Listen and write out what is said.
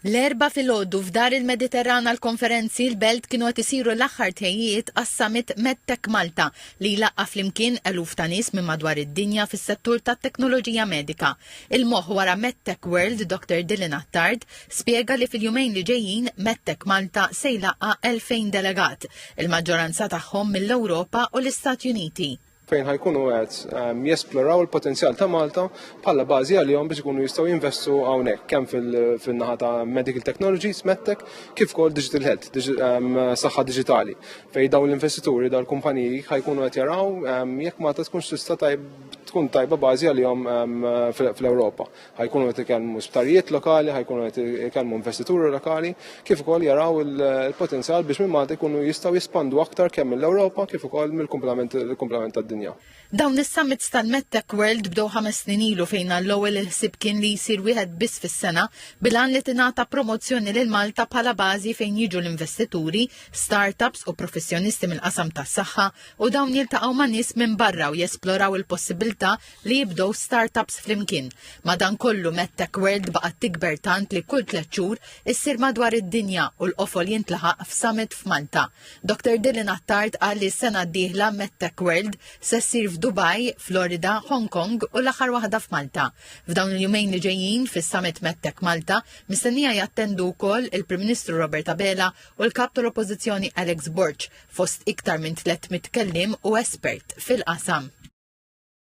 L-4 filgħodu f'Dar il-Mediterrana l-konferenzi l-belt kienu qed isiru l-aħħar tejjiet għas-Summit MedTech Malta li laqqa flimkien eluf ta' nies minn madwar id-dinja fis-settur tat-teknoloġija medika. Il-moħħ wara MedTech World, Dr. Dylan Attard, spjega li fil-jumejn li ġejjin MedTech Malta se jlaqqa 2000 delegat, il-maġġoranza tagħhom mill-Ewropa u l-Istati Uniti. Fejn ħajkunu qed jesploraw il-potenzjal ta' Malta bħala bażi għalihom biex ikunu jistgħu jinvestu hawnhekk kemm fin-naħa ta' medical technologies, medtech, kif ukoll digital health, saħħa diġitali. Fejn dawn l-investituri dawn l-kumpaniji ħajkunu qed jaraw jekk Malta tkunx tista' tkun tajba bażi għalihom fl-Ewropa. Ħajkunu qed ikellmu sptarijiet lokali, ħajkunu qed ikellmu investituri lokali, kif ukoll jaraw il-potenzjal biex minn Malta jkunu jistgħu jispandu aktar kemm mill-Ewropa kif ukoll mill-kumplament tad-dinja. Dawn is-summits tal-MedTech World bdew 5 snin ilu fejn l-ewwel il-ħsieb kien li jsir wieħed biss fis-sena bilan li tingħata promozzjoni lil Malta bħala bażi fejn jiġu l-investituri, startups u professjonisti mill-qasam tas-saħħa u dawn jiltaqgħu ma' nies minn barra u jesploraw il-possibilità li jibdew startups flimkien. Madankollu MedTech World baqgħet tikber tant li kull 3 xhur issir madwar id-dinja u l-qofol jintlaħaq f'summit f'Malta. Dr. Dylan Attard qal li s-sena d-dieħla MedTech World se ssir f'Dubai, Florida, Hong Kong u l-aħħar waħda f'Malta. F'dawn il-jumejn li ġejjin fis-Summit MedTech Malta mistennija jattendu wkoll il-Prim Ministru Robert Abela u l-Kap tal-Oppożizzjoni Alex Borch fost iktar minn 300 kellim u espert fil-qasam.